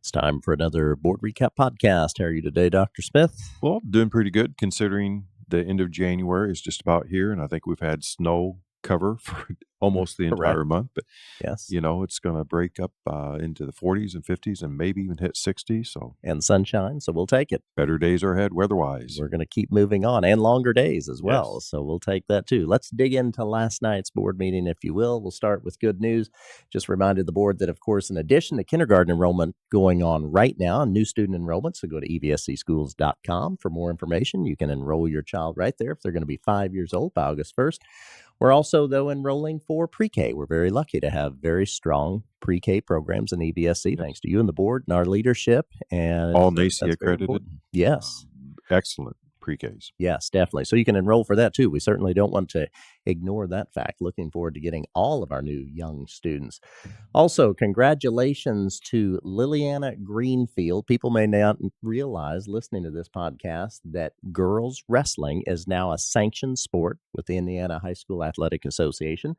It's time for another board recap podcast. How are you today, Dr. Smith? Well, doing pretty good considering the end of January is just about here, and I think we've had snow cover for almost the Correct. entire month. But Yes. it's going to break up into the 40s and 50s, and maybe even hit 60. So And sunshine, so we'll take it. better days are ahead weather-wise. We're going to keep moving on, and longer days as well. Yes. So we'll take that too. Let's dig into last night's board meeting, if you will. We'll start with good news. Just reminded the board that, of course, in addition to kindergarten enrollment going on right now, new student enrollment, so go to evscschools.com for more information. You can enroll your child right there if they're going to be 5 years old by August 1st. We're also, though, enrolling for pre-K. We're very lucky to have very strong pre-K programs in EVSC, thanks to you and the board and our leadership. And All NACE that's very accredited. important. Yes. Excellent pre-Ks. Yes, definitely. So you can enroll for that too. We certainly don't want to ignore that fact. Looking forward to getting all of our new young students. Also, congratulations to Liliana Greenfield. People may not realize, listening to this podcast, that girls wrestling is now a sanctioned sport with the Indiana High School Athletic Association.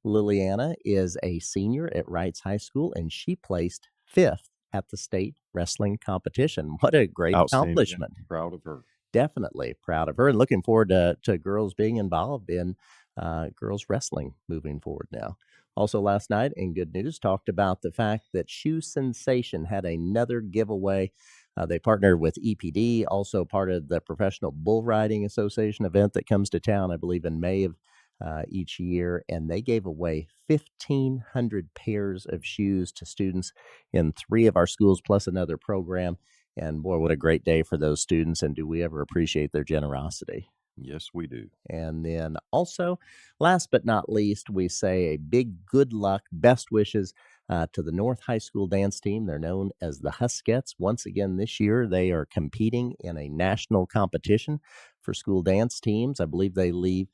Liliana is a senior at Wrights High School, and she placed 5th at the state wrestling competition. What a great accomplishment. Proud of her. Definitely proud of her, and looking forward to girls being involved in girls wrestling moving forward now. Also last night, in good news, talked about the fact that Shoe Sensation had another giveaway. They partnered with EPD, also part of the Professional Bull Riding Association event that comes to town, I believe, in May of each year, and they gave away 1,500 pairs of shoes to students in 3 of our schools, plus another program. And boy, what a great day for those students. And do we ever appreciate their generosity? Yes, we do. And then also, last but not least, we say a big good luck, best wishes to the North High School dance team. They're known as the Huskettes. Once again this year, they are competing in a national competition for school dance teams. I believe they leave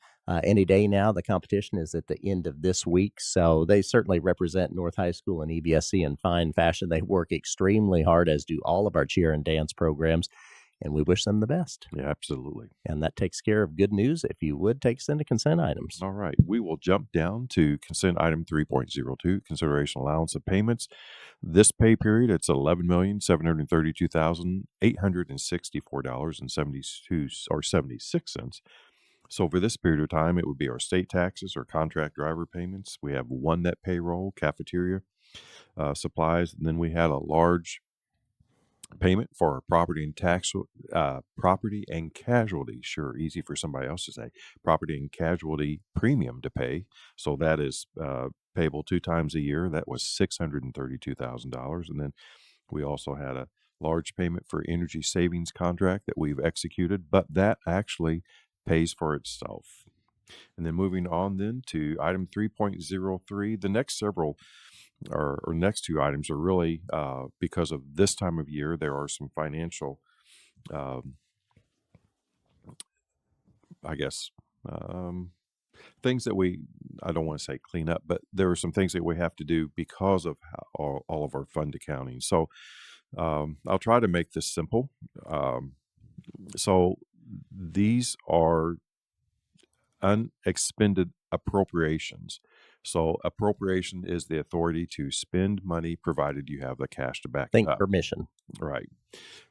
any day now. The competition is at the end of this week. So they certainly represent North High School and EVSC in fine fashion. They work extremely hard, as do all of our cheer and dance programs. And we wish them the best. Yeah, absolutely. And that takes care of good news. If you would, take us into consent items. All right. We will jump down to consent item 3.02, consideration allowance of payments. This pay period, it's $11,732,864.76. So for this period of time, it would be our state taxes or contract driver payments. We have one net payroll, cafeteria supplies, and then we had a large payment for our property and casualty. Sure, easy for somebody else to say. Property and casualty premium to pay. So that is payable 2 times a year. That was $632,000, and then we also had a large payment for energy savings contract that we've executed, but that actually pays for itself. And then moving on then to item 3.03, the next several or next 2 items are really because of this time of year, there are some financial, things that I don't want to say clean up, but there are some things that we have to do because of all of our fund accounting. So I'll try to make this simple. So these are unexpended appropriations. So appropriation is the authority to spend money provided you have the cash to back it up. Permission. Right.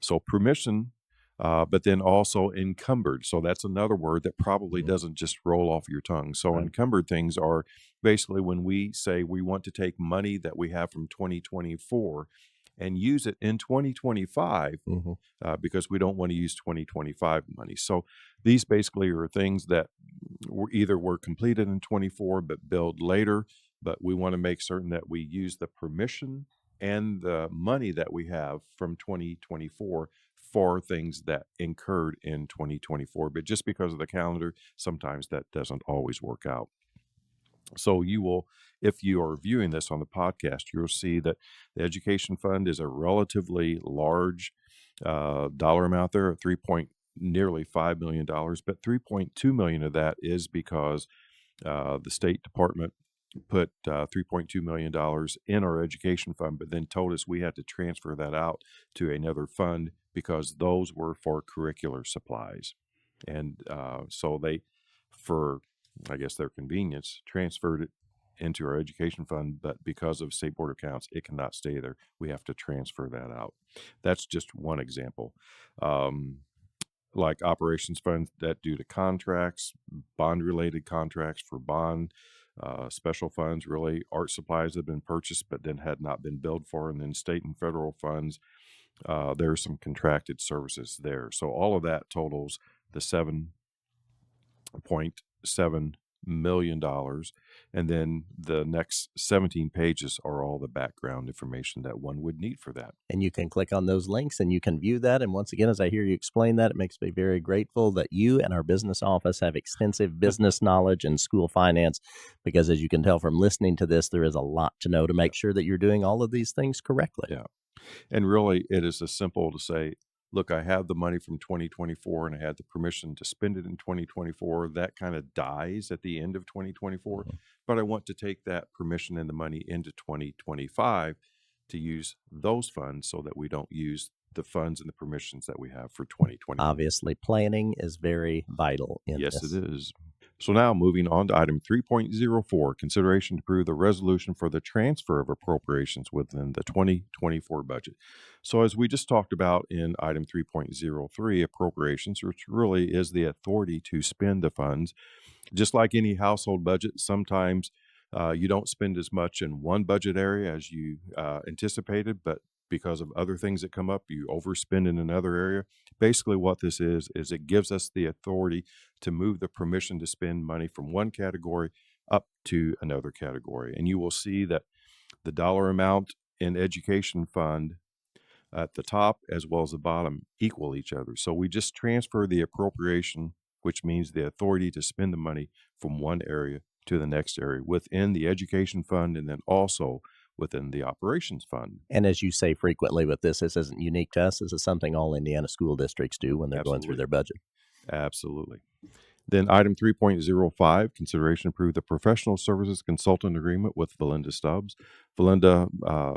So permission, but then also encumbered. So that's another word that probably doesn't just roll off your tongue. So Right. Encumbered things are basically when we say we want to take money that we have from 2024 and use it in 2025 because we don't want to use 2025 money. So these basically are things that were completed in 24 but billed later, but we want to make certain that we use the permission and the money that we have from 2024 for things that incurred in 2024. But just because of the calendar, sometimes that doesn't always work out. So you will, if you are viewing this on the podcast, you'll see that the education fund is a relatively large dollar amount there, nearly $5 million, but $3.2 million of that is because the State Department put $3.2 million in our education fund, but then told us we had to transfer that out to another fund because those were for curricular supplies. And so they, for I guess their convenience, transferred it into our education fund, but because of State Board of Accounts, it cannot stay there. We have to transfer that out. That's just one example. Like operations funds that due to contracts, bond related contracts for bond, special funds, really art supplies that have been purchased but then had not been billed for, and then state and federal funds. There are some contracted services there. So all of that totals the $7.7 million. And then the next 17 pages are all the background information that one would need for that. And you can click on those links and you can view that. And once again, as I hear you explain that, it makes me very grateful that you and our business office have extensive business knowledge and school finance, because as you can tell from listening to this, there is a lot to know to make sure that you're doing all of these things correctly. Yeah. And really, it is as simple to say, look, I have the money from 2024 and I had the permission to spend it in 2024. That kind of dies at the end of 2024. Mhm. But I want to take that permission and the money into 2025 to use those funds so that we don't use the funds and the permissions that we have for 2024. Obviously, planning is very vital in Yes, this. it is. So now moving on to item 3.04, consideration to approve the resolution for the transfer of appropriations within the 2024 budget. So as we just talked about in item 3.03, appropriations, which really is the authority to spend the funds, just like any household budget, sometimes you don't spend as much in one budget area as you anticipated, but because of other things that come up, you overspend in another area. Basically, what this is it gives us the authority to move the permission to spend money from one category up to another category. And you will see that the dollar amount in education fund at the top as well as the bottom equal each other. So we just transfer the appropriation, which means the authority to spend the money from one area to the next area within the education fund and then also within the operations fund. And as you say frequently with this isn't unique to us. This is something all Indiana school districts do when they're going through Absolutely. their budget. Absolutely. Then item 3.05, consideration approve the professional services consultant agreement with Valinda Stubbs. Valinda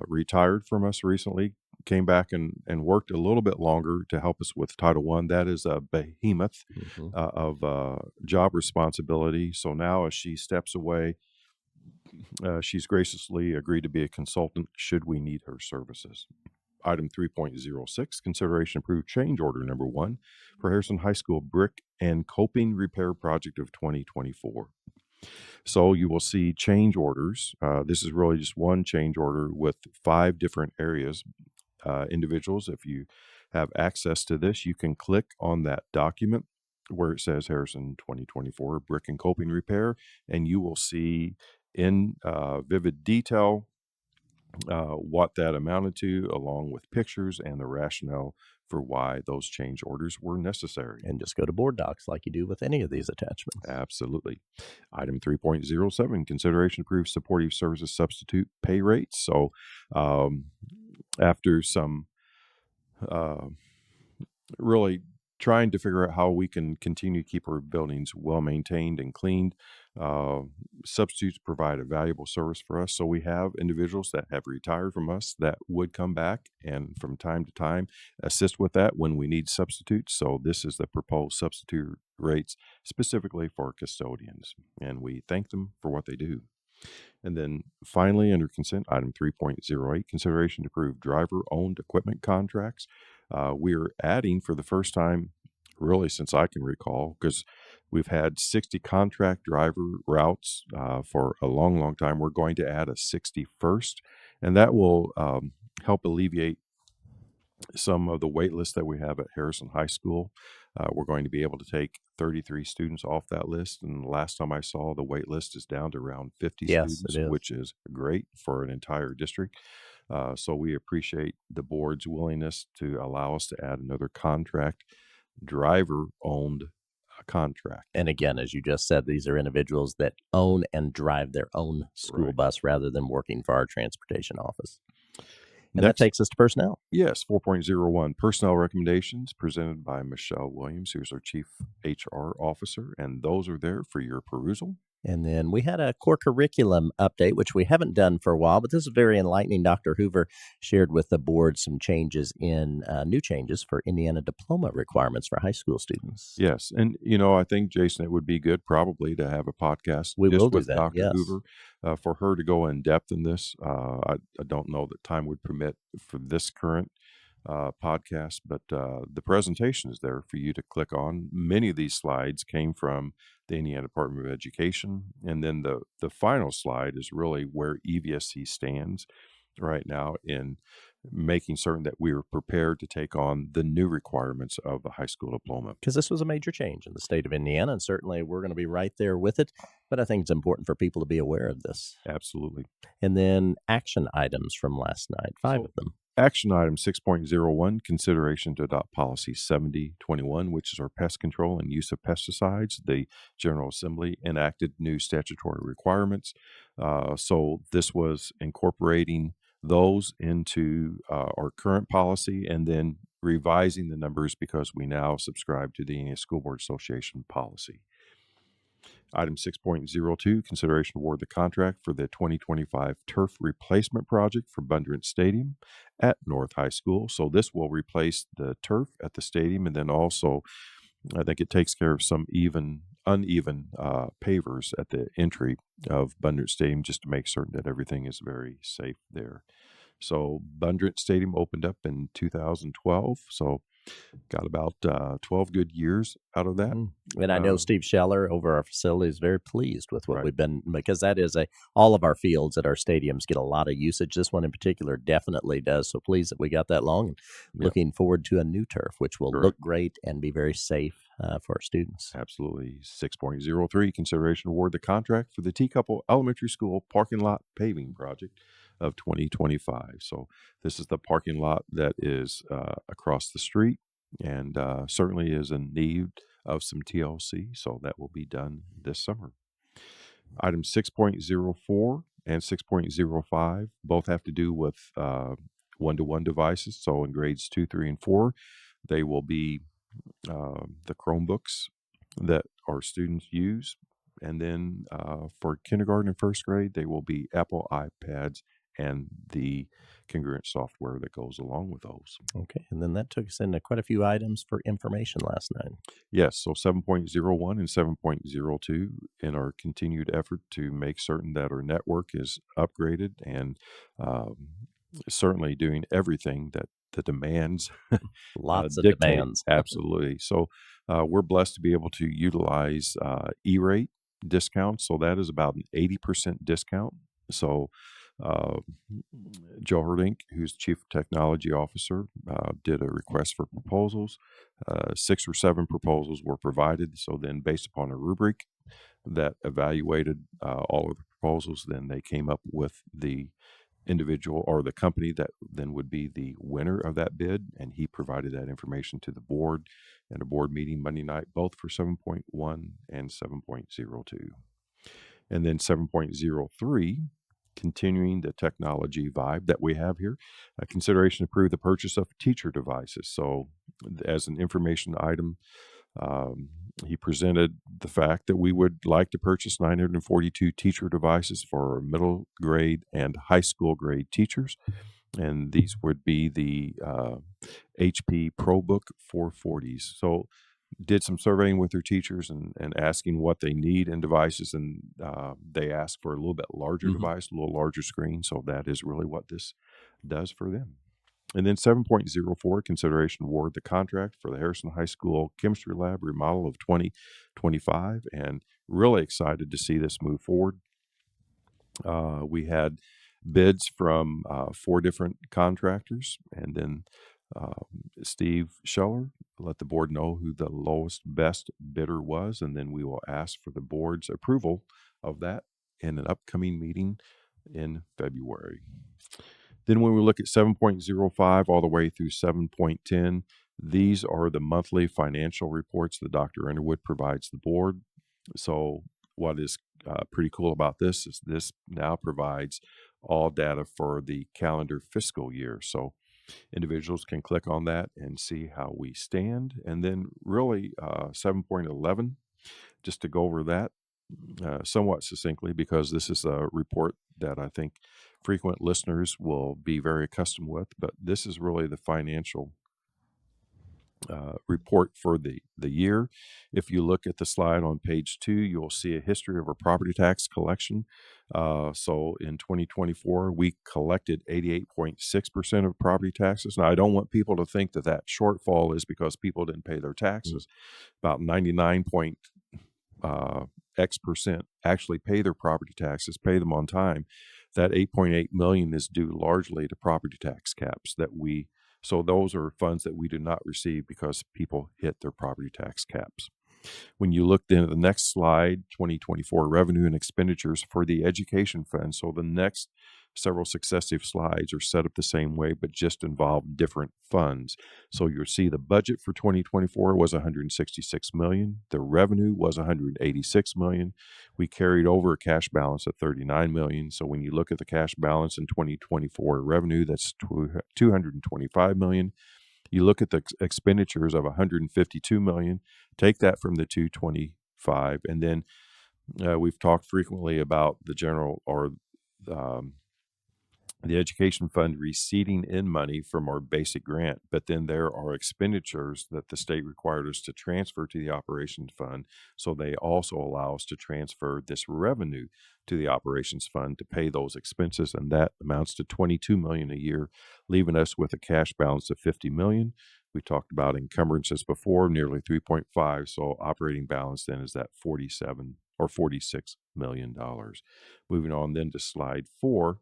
retired from us recently, came back and worked a little bit longer to help us with Title I. That is a behemoth Mhm. of job responsibility. So now as she steps away, she's graciously agreed to be a consultant should we need her services. Item 3.06, consideration approved change order number 1 for Harrison High School brick and coping repair project of 2024. So you will see change orders. This is really just one change order with 5 different areas. Individuals, if you have access to this, you can click on that document where it says Harrison 2024 brick and coping repair, and you will see in vivid detail what that amounted to, along with pictures and the rationale for why those change orders were necessary. And just go to board docs like you do with any of these attachments. Absolutely. Item 3.07, consideration approved supportive services substitute pay rates. So after some really trying to figure out how we can continue to keep our buildings well maintained and cleaned. Substitutes provide a valuable service for us. So we have individuals that have retired from us that would come back and from time to time assist with that when we need substitutes. So this is the proposed substitute rates specifically for custodians, and we thank them for what they do. And then finally, under consent, item 3.08, consideration to approve driver-owned equipment contracts. We're adding for the first time, really since I can recall, because we've had 60 contract driver routes for a long, long time. We're going to add a 61st, and that will help alleviate some of the wait lists that we have at Harrison High School. We're going to be able to take 33 students off that list. And the last time I saw, the wait list is down to around 50 Yes, students, it is. which is great for an entire district. So we appreciate the board's willingness to allow us to add another contract, driver-owned contract. And again, as you just said, these are individuals that own and drive their own school Right. bus rather than working for our transportation office. And that Next, takes us to personnel. yes, 4.01, personnel recommendations presented by Michelle Williams, who's our Chief HR Officer, and those are there for your perusal. And then we had a core curriculum update, which we haven't done for a while, but this is very enlightening. Dr. Hoover shared with the board some changes in new changes for Indiana diploma requirements for high school students. Yes, and, I think, Jason, it would be good probably to have a podcast We will just do with that. Dr. Yes. Hoover, for her to go in depth in this. I don't know that time would permit for this current podcast, but the presentation is there for you to click on. Many of these slides came from the Indiana Department of Education, and then the final slide is really where EVSC stands right now in making certain that we are prepared to take on the new requirements of the high school diploma. Because this was a major change in the state of Indiana, and certainly we're going to be right there with it. But I think it's important for people to be aware of this. Absolutely. And then action items from last night, 5 So, of them. action item 6.01, consideration to adopt policy 7021, which is our pest control and use of pesticides. The General Assembly enacted new statutory requirements. So this was incorporating those into our current policy and then revising the numbers because we now subscribe to the Indiana School Board Association policy. Item 6.02, consideration to award the contract for the 2025 turf replacement project for Bundrent Stadium at North High School. So this will replace the turf at the stadium, and then also I think it takes care of some uneven pavers at the entry of Bundrent Stadium just to make certain that everything is very safe there. So Bundrent Stadium opened up in 2012. So got about 12 good years out of that. And I know Steve Scheller over our facility is very pleased with what Right. we've been, because that is all of our fields at our stadiums get a lot of usage. This one in particular definitely does. So pleased that we got that long, and Yep. looking forward to a new turf, which will look Correct. great and be very safe for our students. Absolutely. 6.03, consideration award the contract for the Teacup Elementary School parking lot paving project of 2025. So this is the parking lot that is across the street and certainly is in need of some TLC. So that will be done this summer. Item 6.04 and 6.05 both have to do with one-to-one devices. So in grades 2, 3, and 4, they will be the Chromebooks that our students use. And then for kindergarten and first grade, they will be Apple iPads and the congruent software that goes along with those. Okay. And then that took us into quite a few items for information last night. Yes, so 7.01 and 7.02 in our continued effort to make certain that our network is upgraded and um, certainly doing everything that the demands Lots of dictate. demands. Absolutely. So we're blessed to be able to utilize E-rate discounts. So that is about an 80% discount. So uh, Joe Herdink, who's Chief Technology Officer, did a request for proposals. 6 or 7 proposals were provided. So then, based upon a rubric that evaluated all of the proposals, then they came up with the individual or the company that then would be the winner of that bid, and he provided that information to the board at a board meeting Monday night, both for 7.1 and 7.02. And then 7.03, continuing the technology vibe that we have here, a consideration to approve the purchase of teacher devices. So as an information item, he presented the fact that we would like to purchase 942 teacher devices for our middle grade and high school grade teachers. And these would be the HP ProBook 440s. So did some surveying with their teachers and asking what they need in devices. And they asked for a little bit larger device, a little larger screen. So that is really what this does for them. And then 7.04, consideration award the contract for the Harrison High School Chemistry Lab remodel of 2025. And really excited to see this move forward. We had bids from 4 different contractors, and then Steve Scheller let the board know who the lowest best bidder was, and then we will ask for the board's approval of that in an upcoming meeting in February. Then when we look at 7.05 all the way through 7.10, these are the monthly financial reports that Dr. Underwood provides the board. So what is pretty cool about this is this now provides all data for the calendar fiscal year. So individuals can click on that and see how we stand. And then really 7.11, just to go over that, somewhat succinctly, because this is a report that I think frequent listeners will be very accustomed with, but this is really the financial report for the year. If you look at the slide on page 2, you'll see a history of our property tax collection. So in 2024, we collected 88.6% of property taxes. Now, I don't want people to think that that shortfall is because people didn't pay their taxes. About 99 point X percent actually pay their property taxes, pay them on time. That 8.8 million is due largely to property tax caps that we, so those are funds that we do not receive because people hit their property tax caps. When you look then at the next slide, 2024 revenue and expenditures for the education fund. So the next several successive slides are set up the same way, but just involve different funds. So you'll see the budget for 2024 was 166 million. The revenue was 186 million. We carried over a cash balance of 39 million. So when you look at the cash balance in 2024 revenue, that's 225 million. You look at the expenditures of 152 million, take that from the 225, and then we've talked frequently about the general or um, the education fund receiving in money from our basic grant, but then there are expenditures that the state required us to transfer to the operations fund. So they also allow us to transfer this revenue to the operations fund to pay those expenses, and that amounts to 22 million a year, leaving us with a cash balance of 50 million. We talked about encumbrances before, nearly 3.5. So operating balance then is that 47 or 46 million dollars. Moving on then to slide 4.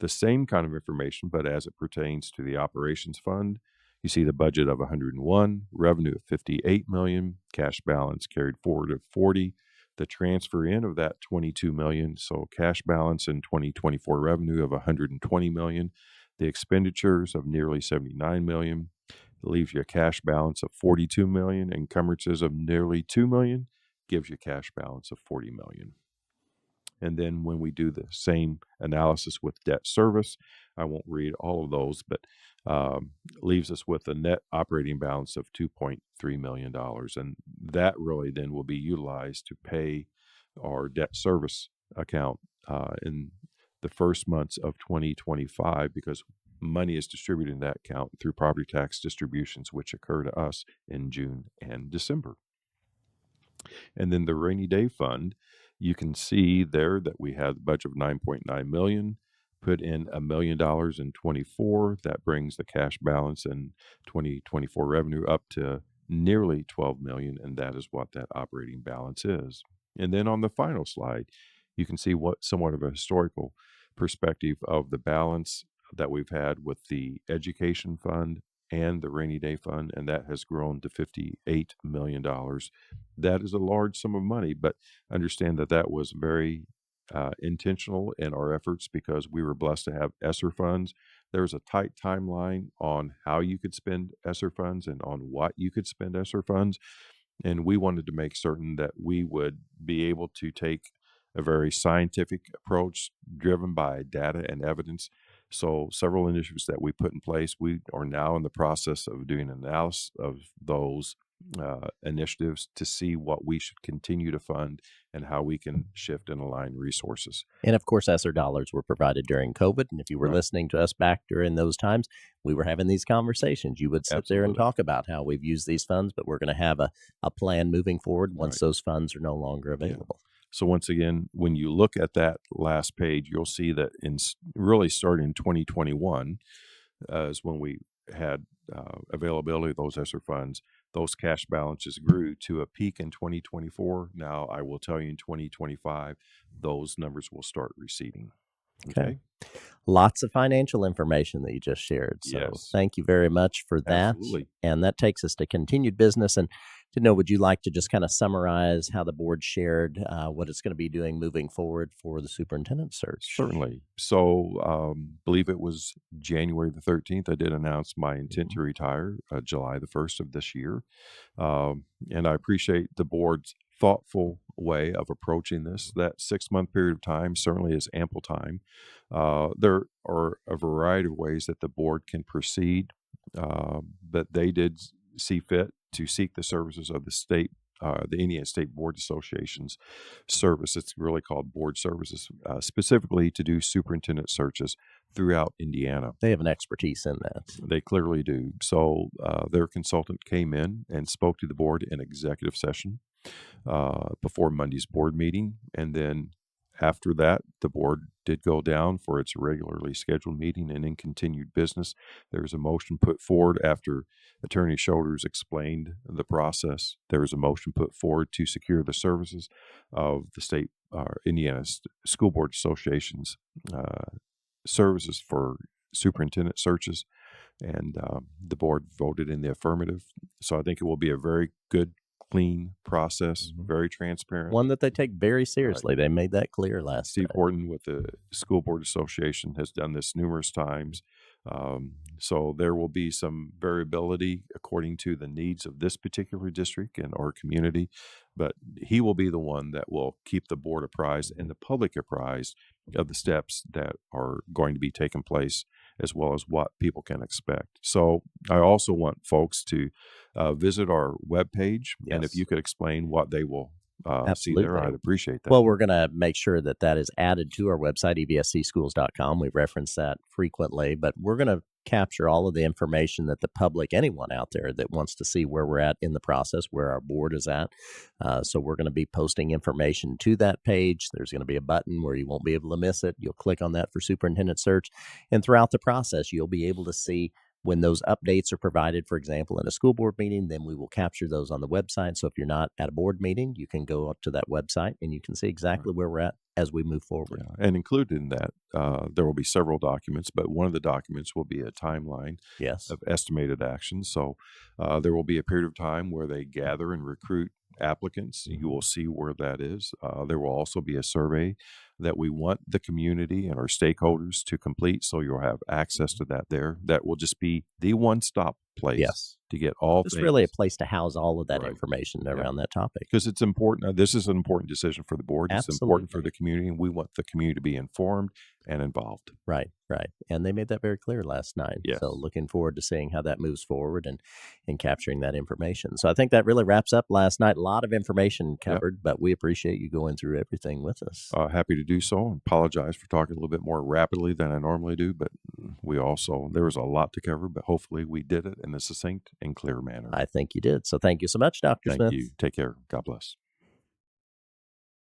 The same kind of information, but as it pertains to the operations fund, you see the budget of 101, revenue of 58 million, cash balance carried forward of 40, the transfer in of that 22 million, so cash balance in 2024 revenue of 120 million, the expenditures of nearly 79 million, it leaves you a cash balance of 42 million, encumbrances of nearly 2 million, gives you a cash balance of 40 million. And then when we do the same analysis with debt service, I won't read all of those, but leaves us with a net operating balance of $2.3 million. And that really then will be utilized to pay our debt service account in the first months of 2025, because money is distributed in that account through property tax distributions, which occur to us in June and December. And then the rainy day fund, you can see there that we had a budget of 9.9 million, put in $1 million in 24. That brings the cash balance in 2024 revenue up to nearly 12 million, and that is what that operating balance is. And then on the final slide, you can see what somewhat of a historical perspective of the balance that we've had with the education fund and the rainy day fund, and that has grown to $58 million. That is a large sum of money, but understand that that was very intentional in our efforts because we were blessed to have ESSER funds. There was a tight timeline on how you could spend ESSER funds and on what you could spend ESSER funds. And we wanted to make certain that we would be able to take a very scientific approach driven by data and evidence. So several initiatives that we put in place, we are now in the process of doing an analysis of those initiatives to see what we should continue to fund and how we can shift and align resources. And of course, ESSER dollars were provided during COVID. And if you were Right. listening to us back during those times, we were having these conversations. You would sit there and Absolutely. talk about how we've used these funds, but we're going to have a plan moving forward once Right. those funds are no longer Yeah. available. So once again, when you look at that last page, you'll see that really starting in 2021 is when we had availability of those ESSER funds. Those cash balances grew to a peak in 2024. Now, I will tell you in 2025, those numbers will start receding. Okay. Okay? Lots of financial information that you just shared. So Yes, thank you very much for that. absolutely. And that takes us to continued business. And to know, would you like to just kind of summarize how the board shared what it's going to be doing moving forward for the superintendent search? Certainly. So, believe it was January the 13th, I did announce my intent to retire July the 1st of this year. And I appreciate the board's thoughtful way of approaching this. That 6 month period of time certainly is ample time. There are a variety of ways that the board can proceed, but they did see fit to seek the services of the state the Indiana State Board Association's service. It's really called Board Services, specifically to do superintendent searches throughout Indiana. They have an expertise in that. They clearly do. So their consultant came in and spoke to the board in executive session before Monday's board meeting. And then after that, the board did go down for its regularly scheduled meeting, and in continued business, there was a motion put forward after Attorney Shoulders explained the process. There was a motion put forward to secure the services of the state Indiana School Board Association's services for superintendent searches, and the board voted in the affirmative. So I think it will be a very good, clean process, very transparent. One that they take very seriously. They made that clear last Steve night. Horton with the School Board Association has done this numerous times. So there will be some variability according to the needs of this particular district and our community, but he will be the one that will keep the board apprised and the public apprised of the steps that are going to be taking place, as well as what people can expect. So I also want folks to visit our webpage, and if Yes. you could explain what they will see there, Absolutely. I'd appreciate that. Well, we're going to make sure that that is added to our website, evscschools.com. We reference that frequently, but we're going to capture all of the information that the public, anyone out there that wants to see where we're at in the process, where our board is at. So we're going to be posting information to that page. There's going to be a button where you won't be able to miss it. You'll click on that for superintendent search. And throughout the process, you'll be able to see when those updates are provided, for example, in a school board meeting, then we will capture those on the website. So if you're not at a board meeting, you can go up to that website and you can see exactly where we're at as we move forward. Yeah. And included in that, there will be several documents, but one of the documents will be a timeline Yes. of estimated actions. So there will be a period of time where they gather and recruit applicants. You will see where that is. There will also be a survey that we want the community and our stakeholders to complete. So you'll have access to that there. That will just be the one-stop place Yes. to get all It's things. really a place to house all of that Right. information Yeah. around that topic. Because it's important. This is an important decision for the board. It's important for Absolutely. the community, and we want the community to be informed and involved. Right, right. And they made that very clear last night. Yes. So looking forward to seeing how that moves forward and capturing that information. So I think that really wraps up last night. A lot of information covered, but we appreciate you going through everything with us. Happy to do so. Apologize for talking a little bit more rapidly than I normally do, but there was a lot to cover, but hopefully we did it in a succinct and clear manner. I think you did. So thank you so much, Dr. Thank Smith. you. Take care. God bless.